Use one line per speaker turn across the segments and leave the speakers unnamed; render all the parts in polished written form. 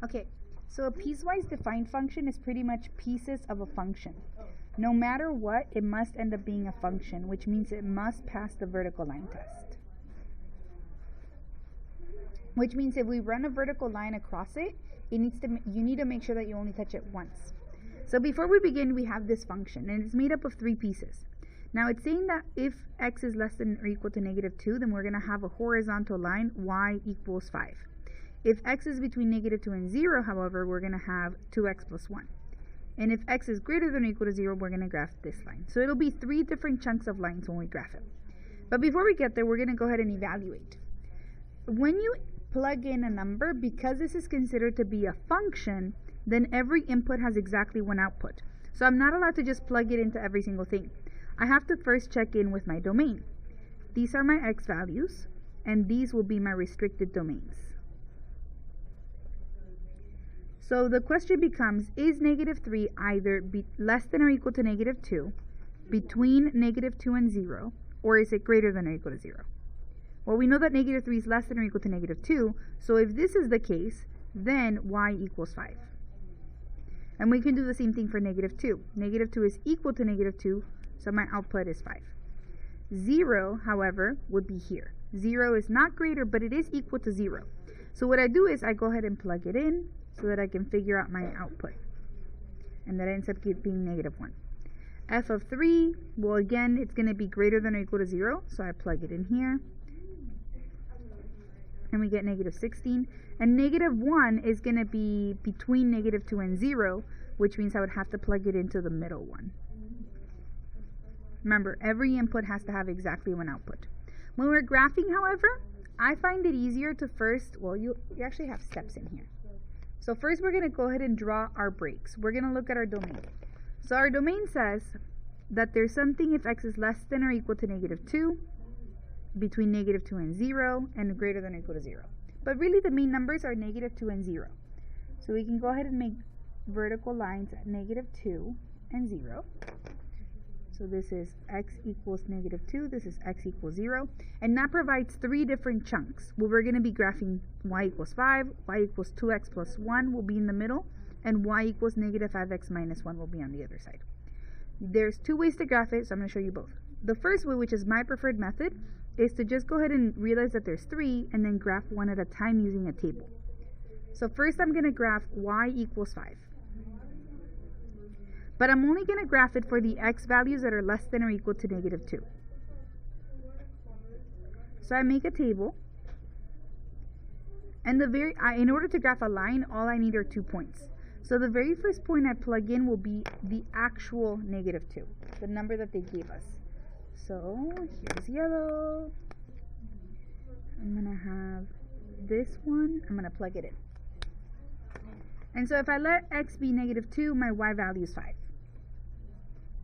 Okay, so a piecewise defined function is pretty much pieces of a function. No matter what, it must end up being a function, which means it must pass the vertical line test. Which means if we run a vertical line across it, you need to make sure that you only touch it once. So before we begin, we have this function, and it's made up of 3 pieces. Now it's saying that if x is less than or equal to -2, then we're going to have a horizontal line, y equals 5. If x is between -2 and 0, however, we're going to have 2x plus 1. And if x is greater than or equal to 0, we're going to graph this line. So it'll be 3 different chunks of lines when we graph it. But before we get there, we're going to go ahead and evaluate. When you plug in a number, because this is considered to be a function, then every input has exactly one output. So I'm not allowed to just plug it into every single thing. I have to first check in with my domain. These are my x values, and these will be my restricted domains. So the question becomes, is -3 either less than or equal to -2, between -2 and 0, or is it greater than or equal to 0? Well, we know that -3 is less than or equal to -2, so if this is the case, then y equals 5. And we can do the same thing for -2. -2 is equal to -2, so my output is 5. 0, however, would be here. 0 is not greater, but it is equal to 0. So what I do is I go ahead and plug it in so that I can figure out my output. And that ends up being -1. f of 3, well, again, it's going to be greater than or equal to 0, so I plug it in here. And we get -16. And -1 is going to be between -2 and 0, which means I would have to plug it into the middle one. Remember, every input has to have exactly one output. When we're graphing, however, I find it easier to first, well, you actually have steps in here. So first we're going to go ahead and draw our breaks. We're going to look at our domain. So our domain says that there's something if x is less than or equal to -2, between -2 and 0, and greater than or equal to 0. But really the main numbers are -2 and 0. So we can go ahead and make vertical lines at -2 and 0. So this is x equals -2, this is x equals 0. And that provides 3 different chunks where we're going to be graphing y equals 5, y equals 2x plus 1 will be in the middle, and y equals -5x minus 1 will be on the other side. There's 2 ways to graph it, so I'm going to show you both. The first way, which is my preferred method, is to just go ahead and realize that there's 3 and then graph one at a time using a table. So first I'm going to graph y equals 5. But I'm only going to graph it for the x values that are less than or equal to -2. So I make a table. And in order to graph a line, all I need are 2 points. So the very first point I plug in will be the actual -2, the number that they gave us. So here's yellow. I'm going to have this one. I'm going to plug it in. And so if I let x be -2, my y value is 5.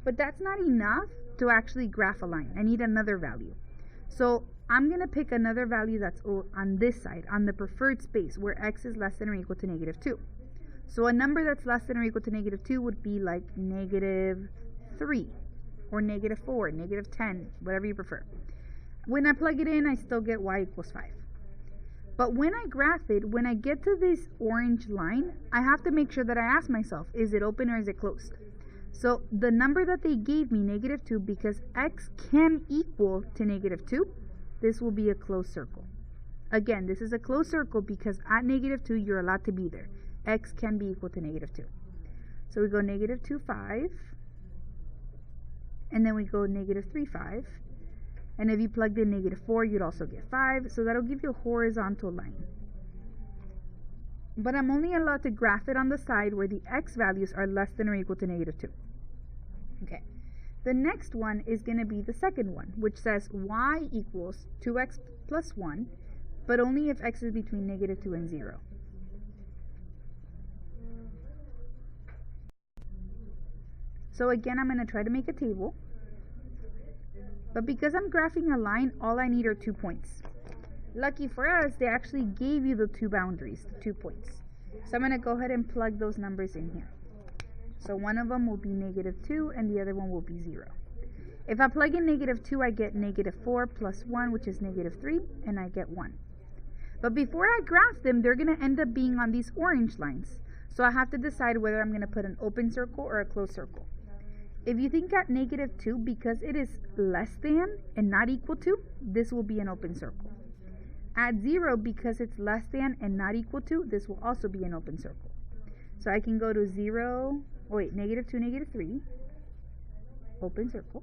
But that's not enough to actually graph a line. I need another value. So I'm going to pick another value that's on this side, on the preferred space, where x is less than or equal to -2. So a number that's less than or equal to -2 would be like -3, or -4, -10, whatever you prefer. When I plug it in, I still get y equals 5. But when I graph it, when I get to this orange line, I have to make sure that I ask myself, is it open or is it closed? So the number that they gave me, -2, because x can equal to -2, this will be a closed circle. Again, this is a closed circle because at -2, you're allowed to be there. X can be equal to -2. So we go -2, 5. And then we go -3, 5. And if you plugged in -4, you'd also get 5. So that'll give you a horizontal line. But I'm only allowed to graph it on the side where the x values are less than or equal to -2. Okay. The next one is going to be the second one, which says y equals 2x plus 1, but only if x is between -2 and 0. So again, I'm going to try to make a table. But because I'm graphing a line, all I need are 2 points. Lucky for us, they actually gave you the 2 boundaries, the 2 points. So I'm going to go ahead and plug those numbers in here. So one of them will be -2 and the other one will be 0. If I plug in -2, I get -4 plus 1, which is -3, and I get 1. But before I graph them, they're going to end up being on these orange lines. So I have to decide whether I'm going to put an open circle or a closed circle. If you think at -2, because it is less than and not equal to, this will be an open circle. At 0, because it's less than and not equal to, this will also be an open circle. So I can go to 0, -2, -3, open circle.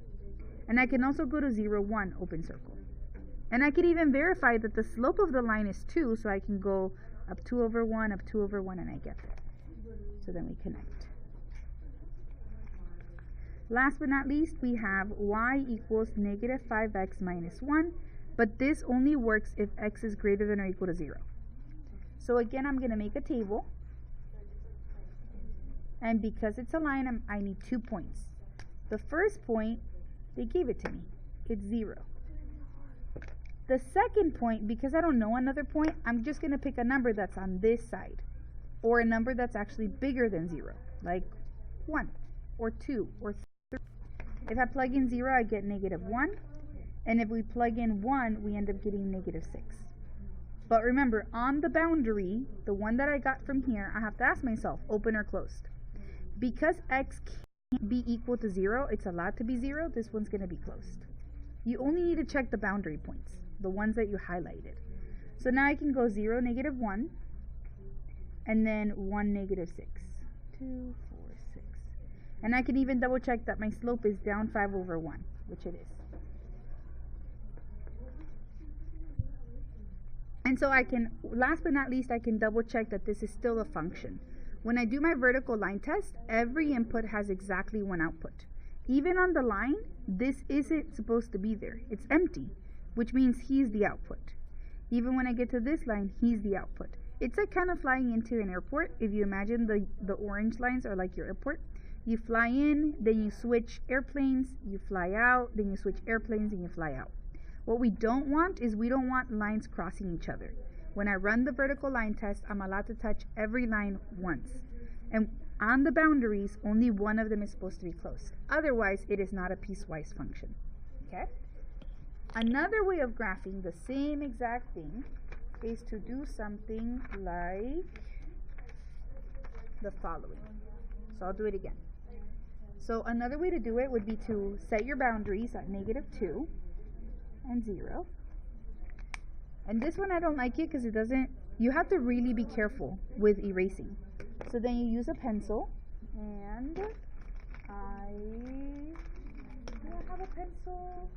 And I can also go to 0, 1, open circle. And I can even verify that the slope of the line is 2, so I can go up 2 over 1, up 2 over 1, and I get there. So then we connect. Last but not least, we have y equals -5x minus 1, but this only works if x is greater than or equal to 0. So again, I'm going to make a table. And because it's a line, I need 2 points. The first point, they gave it to me. It's 0. The second point, because I don't know another point, I'm just going to pick a number that's on this side. Or a number that's actually bigger than 0. Like 1, or 2, or 3. If I plug in 0, I get -1. And if we plug in 1, we end up getting -6. But remember, on the boundary, the one that I got from here, I have to ask myself, open or closed. Because x can't be equal to 0, it's allowed to be 0, this one's going to be closed. You only need to check the boundary points, the ones that you highlighted. So now I can go 0, -1, and then 1, -6. 2, 4, 6. And I can even double check that my slope is down 5 over 1, which it is. And so I can, last but not least, I can double check that this is still a function. When I do my vertical line test, every input has exactly one output. Even on the line, this isn't supposed to be there. It's empty, which means he's the output. Even when I get to this line, he's the output. It's like kind of flying into an airport. If you imagine the orange lines are like your airport. You fly in, then you switch airplanes, you fly out, then you switch airplanes, and you fly out. What we don't want is we don't want lines crossing each other. When I run the vertical line test, I'm allowed to touch every line once. And on the boundaries, only one of them is supposed to be closed. Otherwise, it is not a piecewise function. Okay? Another way of graphing the same exact thing is to do something like the following. So I'll do it again. So another way to do it would be to set your boundaries at -2 and 0. And this one I don't like it because it doesn't, you have to really be careful with erasing. So then you use a pencil, and do I have a pencil?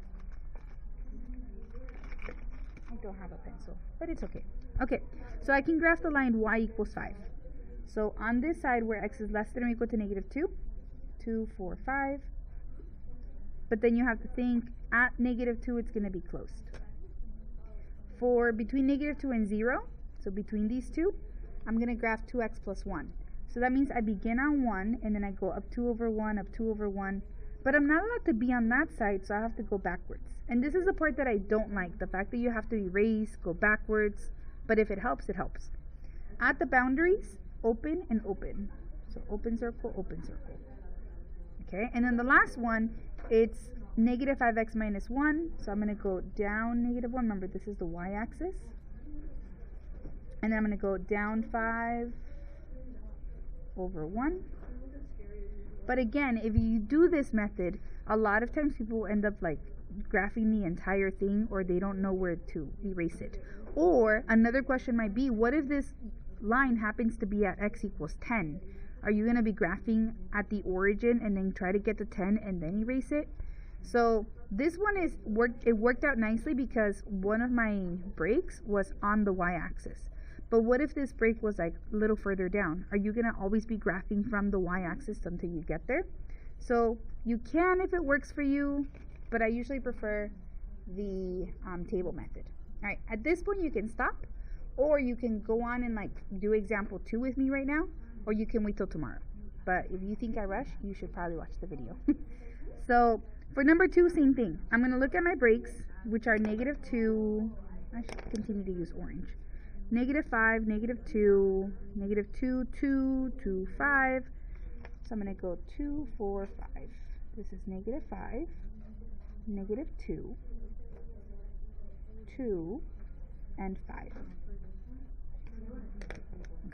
I don't have a pencil, but it's okay. Okay, so I can graph the line y equals 5. So on this side where x is less than or equal to -2, 2, 4, 5. But then you have to think at -2 it's going to be closed. For between -2 and 0, so between these two, I'm going to graph 2x plus 1. So that means I begin on 1, and then I go up 2 over 1, up 2 over 1. But I'm not allowed to be on that side, so I have to go backwards. And this is the part that I don't like, the fact that you have to erase, go backwards. But if it helps, it helps. At the boundaries, open and open. So open circle, open circle. Okay, and then the last one, it's -5x minus 1. So I'm going to go down -1. Remember, this is the y-axis. And then I'm going to go down 5 over 1. But again, if you do this method, a lot of times people end up like graphing the entire thing, or they don't know where to erase it. Or another question might be, what if this line happens to be at x equals 10? Are you going to be graphing at the origin and then try to get to 10 and then erase it? So this one worked out nicely because one of my breaks was on the y-axis. But what if this break was like a little further down? Are you going to always be graphing from the y-axis until you get there? So you can if it works for you, but I usually prefer the table method. All right, at this point you can stop, or you can go on and like do example 2 with me right now, or you can wait till tomorrow. But if you think I rush, you should probably watch the video. So for number 2, same thing. I'm going to look at my breaks, which are -2. I should continue to use orange. -5, -2, -2, 2, 2, 5. So I'm going to go 2, 4, 5. This is -5, -2, 2, and 5.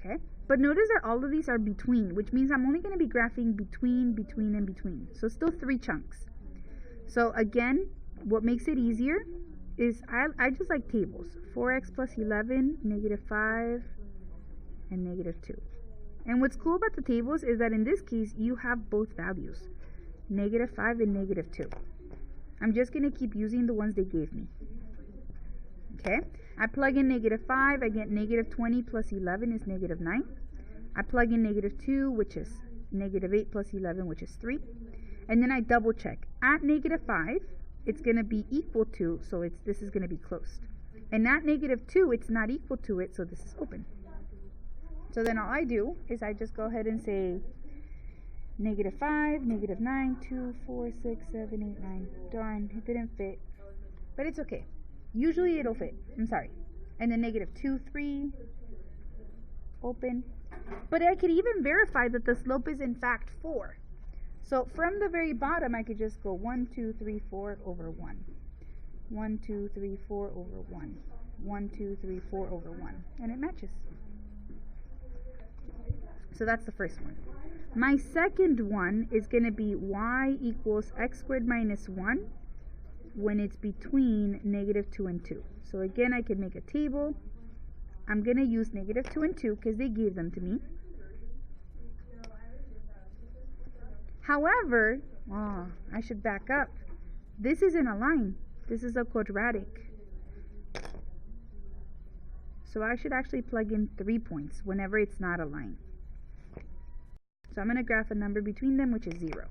Okay, but notice that all of these are between, which means I'm only going to be graphing between, and between. So still 3 chunks. So again, what makes it easier is I just like tables. 4x plus 11, -5, and -2. And what's cool about the tables is that in this case, you have both values, -5 and -2. I'm just going to keep using the ones they gave me. Okay, I plug in -5, I get -20 plus 11 is -9. I plug in -2, which is -8 plus 11, which is 3. And then I double check. At -5, it's going to be equal to, so this is going to be closed. And at -2, it's not equal to it, so this is open. So then all I do is I just go ahead and say -5, -9, 2, 4, 6, 7, 8, 9. Darn, it didn't fit. But it's okay. Usually it'll fit. I'm sorry. And then -2, 3. Open. But I could even verify that the slope is in fact 4. So from the very bottom, I could just go 1, 2, 3, 4 over 1. 1, 2, 3, 4 over 1. 1, 2, 3, 4 over 1. And it matches. So that's the first one. My second one is going to be y equals x squared minus 1 when it's between -2 and 2. So again, I can make a table. I'm going to use -2 and 2 because they gave them to me. However, I should back up. This isn't a line. This is a quadratic. So I should actually plug in 3 points whenever it's not a line. So I'm going to graph a number between them, which is 0.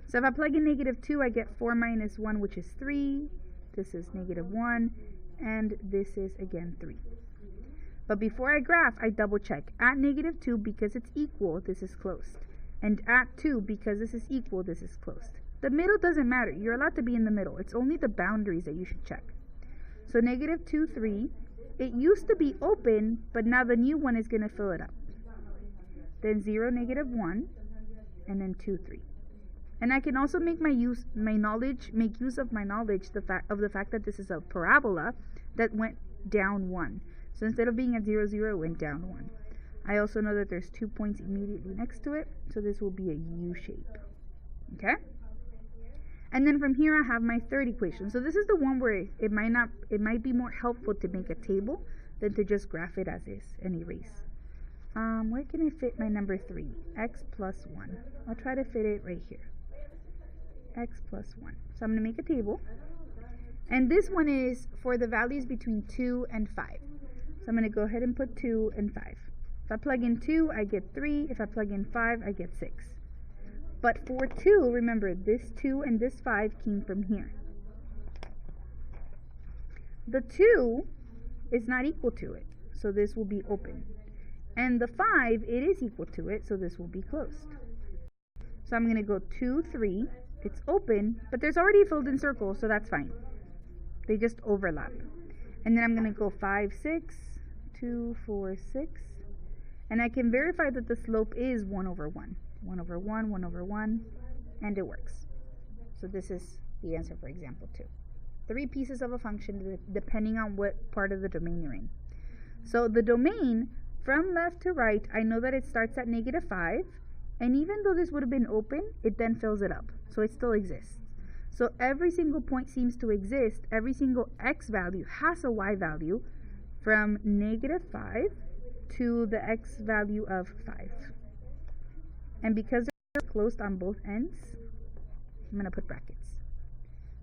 So if I plug in -2, I get 4 minus 1, which is 3. This is -1. And this is, again, 3. But before I graph, I double check. At -2, because it's equal, this is closed. And at 2, because this is equal, this is closed. The middle doesn't matter. You're allowed to be in the middle. It's only the boundaries that you should check. So -2, 3. It used to be open, but now the new one is going to fill it up. Then 0, -1, and then 2, 3. And I can also make make use of my knowledge, of the fact that this is a parabola that went down 1. So instead of being at 0, 0, it went down 1. I also know that there's 2 points immediately next to it, so this will be a U shape. Okay? And then from here I have my third equation. So this is the one where it might be more helpful to make a table than to just graph it as is and erase. Where can I fit my number 3? X plus 1. I'll try to fit it right here. X plus 1. So I'm going to make a table. And this one is for the values between 2 and 5. So I'm going to go ahead and put 2 and 5. If I plug in 2, I get 3. If I plug in 5, I get 6. But for 2, remember, this 2 and this 5 came from here. The 2 is not equal to it, so this will be open. And the 5, it is equal to it, so this will be closed. So I'm going to go 2, 3. It's open, but there's already a filled in circle, so that's fine. They just overlap. And then I'm going to go 5, 6, 2, 4, 6. And I can verify that the slope is 1 over 1. 1 over 1, 1 over 1, and it works. So this is the answer for example 2. 3 pieces of a function depending on what part of the domain you're in. So the domain, from left to right, I know that it starts at -5, and even though this would have been open, it then fills it up. So it still exists. So every single point seems to exist. Every single x value has a y value from -5 to the x value of 5. And because they're closed on both ends, I'm going to put brackets.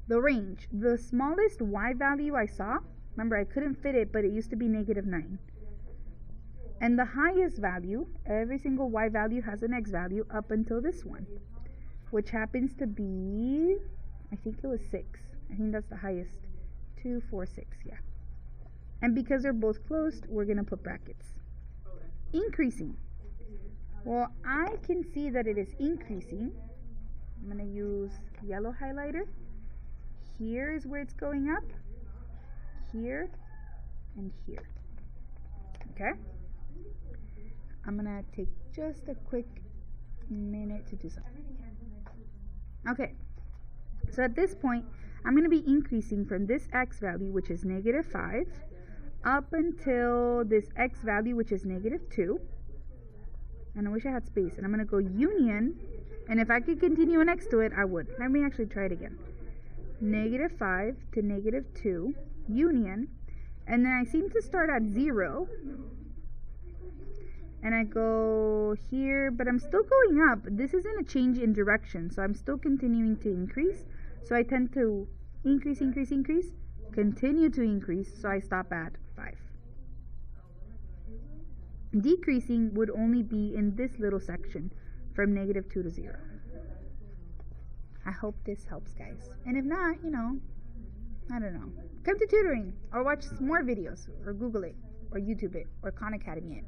The range, the smallest y value I saw, remember I couldn't fit it, but it used to be -9. And the highest value, every single y value has an x value up until this one, which happens to be, I think it was 6. I think that's the highest. 2, 4, 6, yeah. And because they're both closed, we're going to put brackets. Increasing. Well, I can see that it is increasing. I'm going to use yellow highlighter. Here is where it's going up. Here and here. Okay? I'm going to take just a quick minute to do something. Okay. So at this point, I'm going to be increasing from this x value, which is -5, up until this x value, which is negative 2. And I wish I had space. And I'm going to go union. And if I could continue next to it, I would. Let me actually try it again. Negative 5 to negative 2, union. And then I seem to start at 0. And I go here, but I'm still going up. This isn't a change in direction, so I'm still continuing to increase. So I tend to increase, continue to increase, so I stop at 5. Decreasing would only be in this little section from negative 2 to 0. I hope this helps, guys. And if not, I don't know. Come to tutoring, or watch more videos, or Google it, or YouTube it, or Khan Academy it.